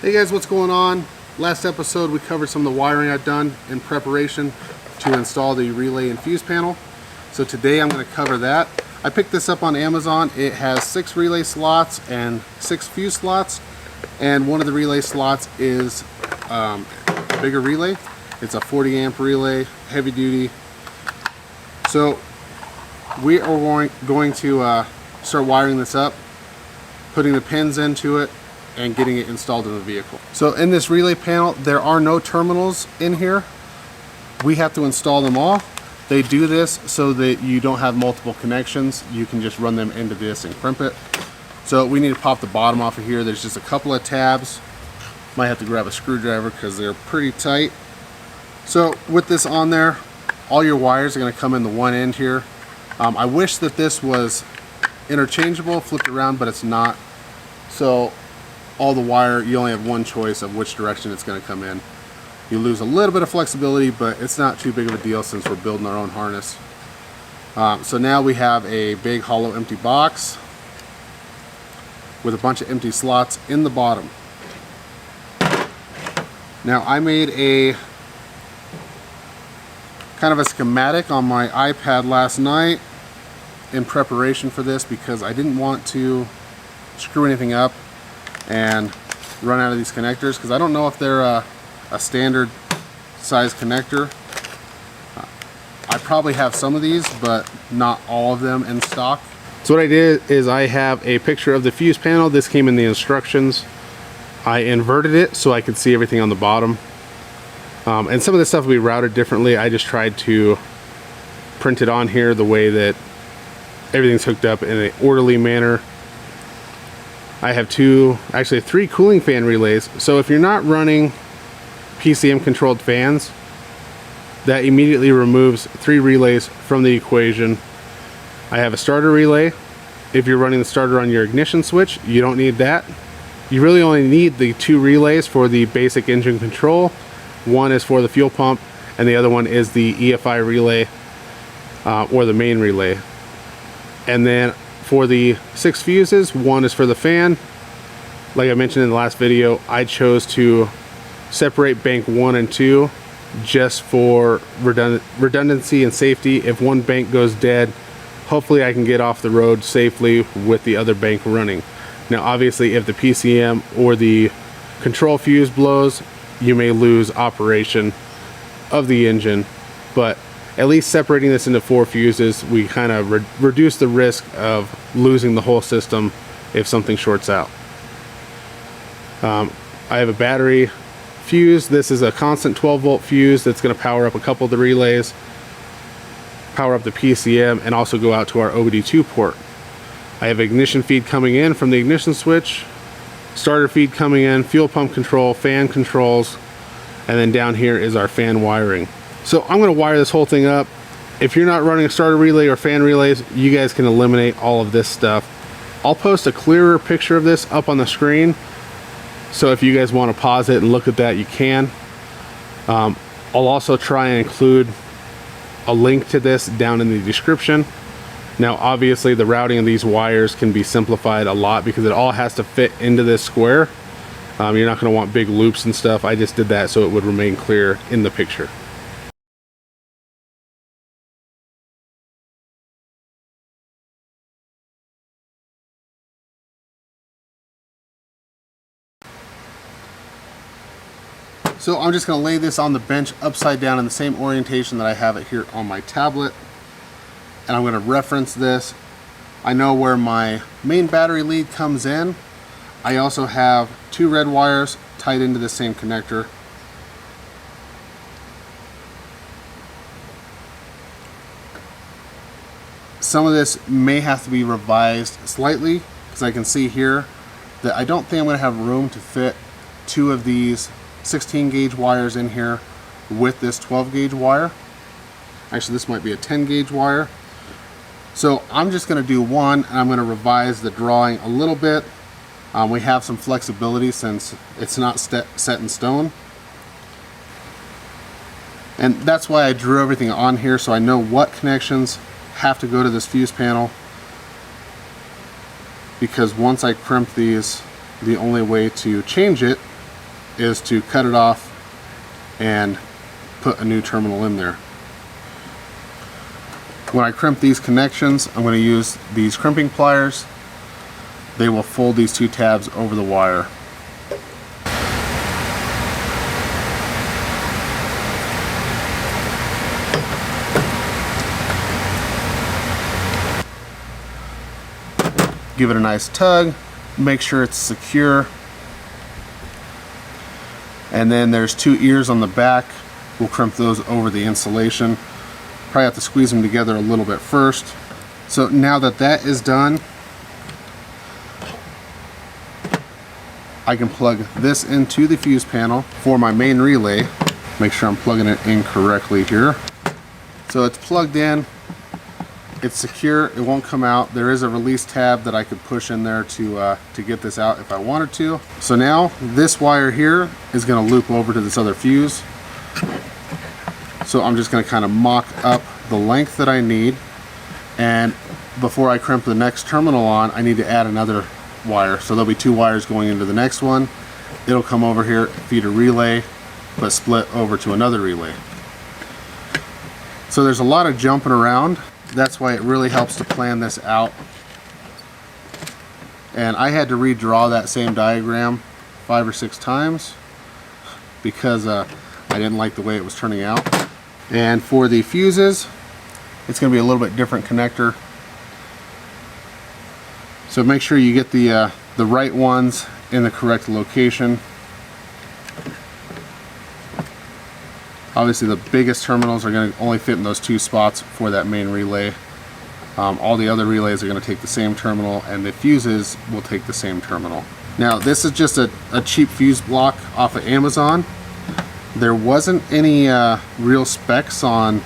Hey guys, what's going on? Last episode we covered some of the wiring I've done in preparation to install the relay and fuse panel. So today I'm going to cover that. I picked this up on Amazon. It has 6 relay slots and 6 fuse slots, and one of the relay slots is a bigger relay. It's a 40 amp relay, heavy duty. So we are going to start wiring this up, putting the pins into it, and getting it installed in the vehicle. So in this relay panel, there are no terminals in here. We have to install them all. They do this so that you don't have multiple connections. You can just run them into this and crimp it. So we need to pop the bottom off of here. There's just a couple of tabs. Might have to grab a screwdriver because they're pretty tight. So with this on there, all your wires are going to come in the one end here. I wish that this was interchangeable, flipped around, but it's not. So all the wire, you only have one choice of which direction it's going to come in. You lose a little bit of flexibility, but it's not too big of a deal since we're building our own harness. So now we have a big hollow empty box with a bunch of empty slots in the bottom. Now I made a kind of a schematic on my iPad last night in preparation for this because I didn't want to screw anything up and run out of these connectors, because I don't know if they're a standard size connector. I probably have some of these, but not all of them in stock. So what I did is I have a picture of the fuse panel. This came in the instructions. I inverted it so I could see everything on the bottom. And some of this stuff will be routed differently. I just tried to print it on here the way that everything's hooked up in an orderly manner. I have actually 3 cooling fan relays. So if you're not running PCM controlled fans, that immediately removes 3 relays from the equation. I have a starter relay. If you're running the starter on your ignition switch, you don't need that. You really only need the 2 relays for the basic engine control. One is for the fuel pump, and the other one is the EFI relay, or the main relay. And then for the 6 fuses, one is for the fan. Like I mentioned in the last video, I chose to separate bank 1 and 2 just for redundancy and safety. If one bank goes dead, hopefully I can get off the road safely with the other bank running. Now obviously if the PCM or the control fuse blows, you may lose operation of the engine, but at least separating this into 4 fuses, we kind of reduce the risk of losing the whole system if something shorts out. I have a battery fuse. This is a constant 12 volt fuse that's going to power up a couple of the relays, power up the PCM, and also go out to our OBD2 port. I have ignition feed coming in from the ignition switch, starter feed coming in, fuel pump control, fan controls, and then down here is our fan wiring. So I'm going to wire this whole thing up. If you're not running a starter relay or fan relays, you guys can eliminate all of this stuff. I'll post a clearer picture of this up on the screen, so if you guys want to pause it and look at that, you can. I'll also try and include a link to this down in the description. Now obviously the routing of these wires can be simplified a lot because it all has to fit into this square. You're not going to want big loops and stuff. I just did that so it would remain clear in the picture. So I'm just going to lay this on the bench upside down in the same orientation that I have it here on my tablet. And I'm going to reference this. I know where my main battery lead comes in. I also have 2 red wires tied into the same connector. Some of this may have to be revised slightly because I can see here that I don't think I'm going to have room to fit 2 of these 16 gauge wires in here with this 12 gauge wire. Actually, this might be a 10 gauge wire. So I'm just going to do one, and I'm going to revise the drawing a little bit. We have some flexibility since it's not set in stone. And that's why I drew everything on here, so I know what connections have to go to this fuse panel. Because once I crimp these, the only way to change it is to cut it off and put a new terminal in there. When I crimp these connections, I'm going to use these crimping pliers. They will fold these two tabs over the wire. Give it a nice tug, make sure it's secure. And then there's two ears on the back. We'll crimp those over the insulation. Probably have to squeeze them together a little bit first. So now that that is done, I can plug this into the fuse panel for my main relay. Make sure I'm plugging it in correctly here. So it's plugged in. It's secure, it won't come out. There is a release tab that I could push in there to get this out if I wanted to. So now this wire here is going to loop over to this other fuse. So I'm just going to kind of mock up the length that I need, and before I crimp the next terminal on, I need to add another wire. So there'll be two wires going into the next one. It'll come over here, feed a relay, but split over to another relay. So there's a lot of jumping around. That's why it really helps to plan this out. And I had to redraw that same diagram 5 or 6 times because I didn't like the way it was turning out. And for the fuses, it's going to be a little bit different connector. So make sure you get the right ones in the correct location. Obviously the biggest terminals are going to only fit in those 2 spots for that main relay. All the other relays are going to take the same terminal, and the fuses will take the same terminal. Now this is just a cheap fuse block off of Amazon. There wasn't any real specs on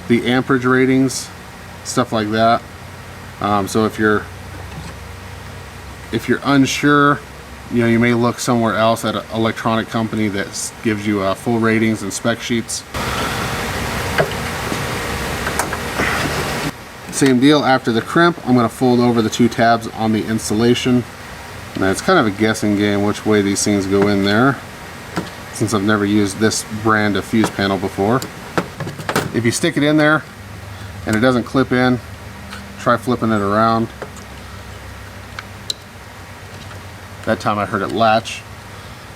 the amperage ratings, stuff like that. So if you're unsure, you know, you may look somewhere else at an electronic company that gives you full ratings and spec sheets. Same deal, after the crimp, I'm going to fold over the 2 tabs on the insulation. Now it's kind of a guessing game which way these things go in there, since I've never used this brand of fuse panel before. If you stick it in there and it doesn't clip in, try flipping it around. That time I heard it latch.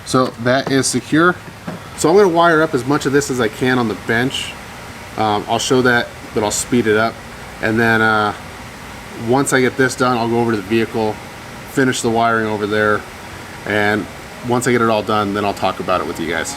So that is secure. So I'm going to wire up as much of this as I can on the bench. I'll show that, but I'll speed it up. And then once I get this done, I'll go over to the vehicle, finish the wiring over there, and once I get it all done, then I'll talk about it with you guys.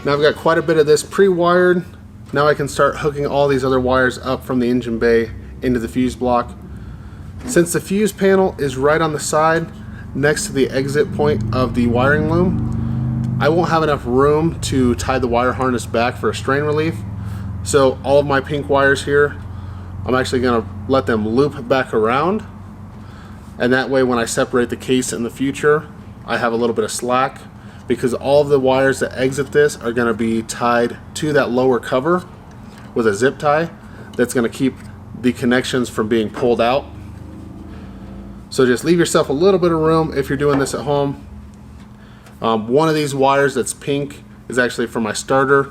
Now I've got quite a bit of this pre-wired. Now I can start hooking all these other wires up from the engine bay into the fuse block. Since the fuse panel is right on the side next to the exit point of the wiring loom, I won't have enough room to tie the wire harness back for a strain relief. So all of my pink wires here, I'm actually going to let them loop back around, and that way when I separate the case in the future, I have a little bit of slack, because all of the wires that exit this are going to be tied to that lower cover with a zip tie that's going to keep the connections from being pulled out. So just leave yourself a little bit of room if you're doing this at home. One of these wires that's pink is actually for my starter.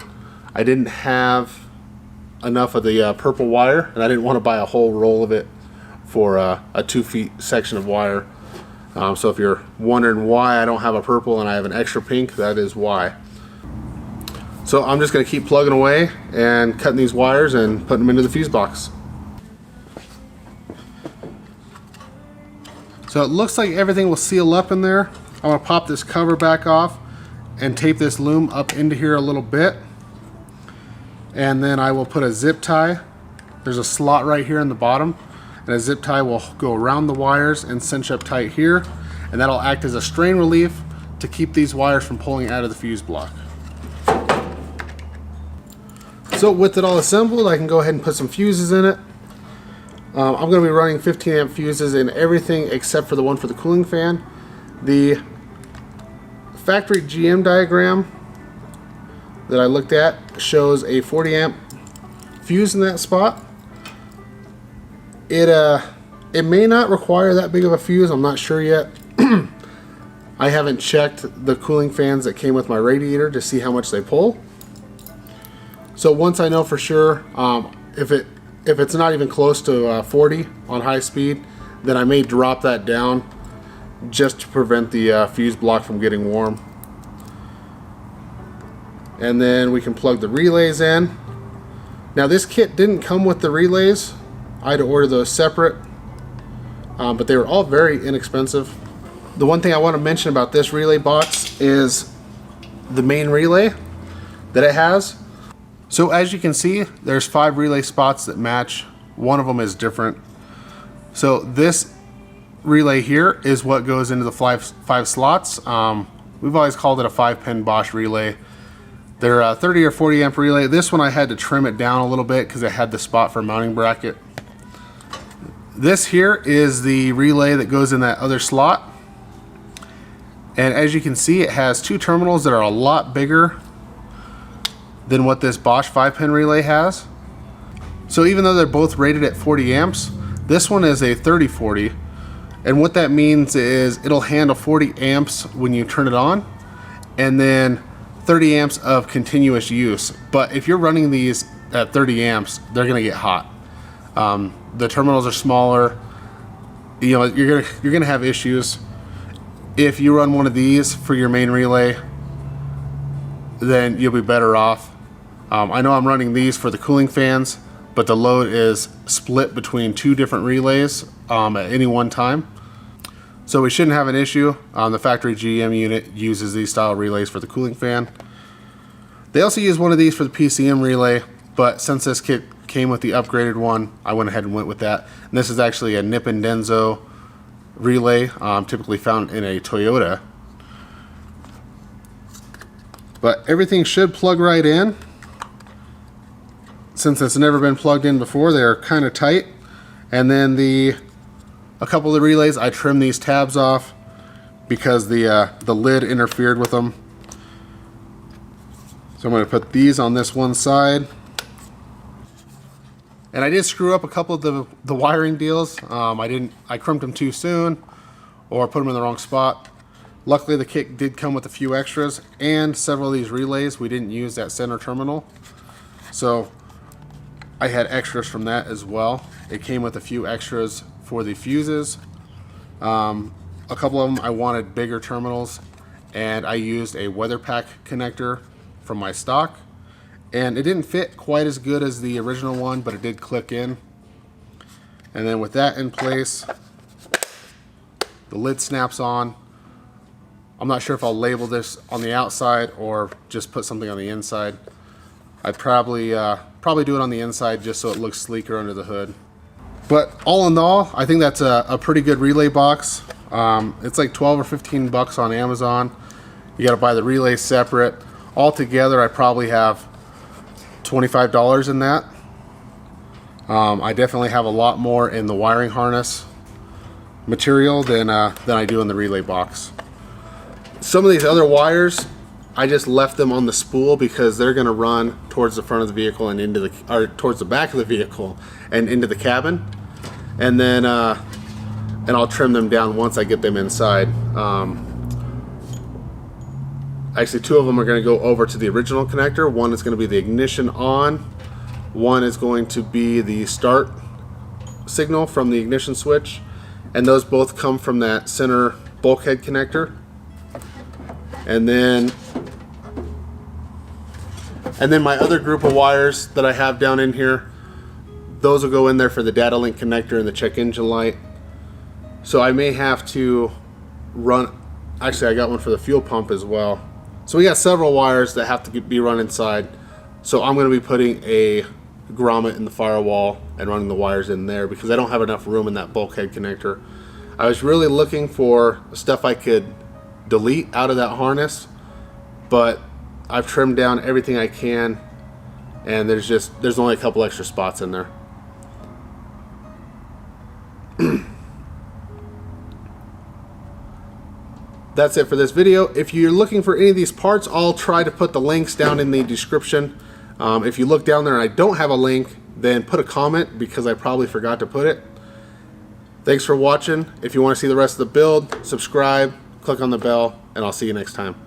I didn't have enough of the purple wire, and I didn't want to buy a whole roll of it for a 2 feet section of wire. So if you're wondering why I don't have a purple and I have an extra pink, that is why. So I'm just going to keep plugging away and cutting these wires and putting them into the fuse box. So it looks like everything will seal up in there. I'm going to pop this cover back off and tape this loom up into here a little bit. And then I will put a zip tie. There's a slot right here in the bottom, and a zip tie will go around the wires and cinch up tight here, and that'll act as a strain relief to keep these wires from pulling out of the fuse block. So with it all assembled, I can go ahead and put some fuses in it. I'm going to be running 15 amp fuses in everything except for the one for the cooling fan. The factory GM diagram that I looked at shows a 40 amp fuse in that spot. It may not require that big of a fuse, I'm not sure yet. I haven't checked the cooling fans that came with my radiator to see how much they pull. So once I know for sure, if it's not even close to 40 on high speed, then I may drop that down just to prevent the fuse block from getting warm. And then we can plug the relays in. Now this kit didn't come with the relays. I had to order those separate, but they were all very inexpensive. The one thing I want to mention about this relay box is the main relay that it has. So as you can see, there's 5 relay spots that match. One of them is different. So this relay here is what goes into the 5 slots. We've always called it a 5-pin Bosch relay. They're a 30 or 40 amp relay. This one I had to trim it down a little bit because it had the spot for a mounting bracket. This here is the relay that goes in that other slot. And as you can see, it has 2 terminals that are a lot bigger than what this Bosch 5-pin relay has. So even though they're both rated at 40 amps, this one is a 30-40. And what that means is it'll handle 40 amps when you turn it on, and then 30 amps of continuous use. But if you're running these at 30 amps, they're gonna get hot. The terminals are smaller. You know, you're gonna have issues. If you run one of these for your main relay, then you'll be better off. I know I'm running these for the cooling fans, but the load is split between 2 different relays at any one time. So we shouldn't have an issue. The factory GM unit uses these style relays for the cooling fan. They also use one of these for the PCM relay, but since this kit came with the upgraded one, I went ahead and went with that. And this is actually a Nippon Denso relay, typically found in a Toyota. But everything should plug right in. Since it's never been plugged in before, they're kind of tight. And then a couple of the relays, I trimmed these tabs off because the lid interfered with them. So I'm going to put these on this one side. And I did screw up a couple of the wiring deals. I crimped them too soon or put them in the wrong spot. Luckily the kit did come with a few extras, and several of these relays we didn't use that center terminal. So I had extras from that as well. It came with a few extras for the fuses. A couple of them I wanted bigger terminals, and I used a weather pack connector from my stock. And it didn't fit quite as good as the original one, but it did click in. And then with that in place, the lid snaps on. I'm not sure if I'll label this on the outside or just put something on the inside. I'd probably do it on the inside just so it looks sleeker under the hood. But all in all, I think that's a pretty good relay box. It's like 12 or 15 bucks on Amazon. You got to buy the relays separate. Altogether, I probably have $25 in that. I definitely have a lot more in the wiring harness material than I do in the relay box. Some of these other wires, I just left them on the spool because they're going to run towards the front of the vehicle and towards the back of the vehicle and into the cabin, and then and I'll trim them down once I get them inside. Actually, two of them are going to go over to the original connector. One is going to be the ignition on. One is going to be the start signal from the ignition switch. And those both come from that center bulkhead connector. And then my other group of wires that I have down in here, those will go in there for the data link connector and the check engine light. So I may have to run, actually I got one for the fuel pump as well. So we got several wires that have to be run inside. So I'm going to be putting a grommet in the firewall and running the wires in there because I don't have enough room in that bulkhead connector. I was really looking for stuff I could delete out of that harness, but I've trimmed down everything I can, and there's only a couple extra spots in there. That's it for this video. If you're looking for any of these parts, I'll try to put the links down in the description. If you look down there and I don't have a link, then put a comment because I probably forgot to put it. Thanks for watching. If you want to see the rest of the build, subscribe, click on the bell, and I'll see you next time.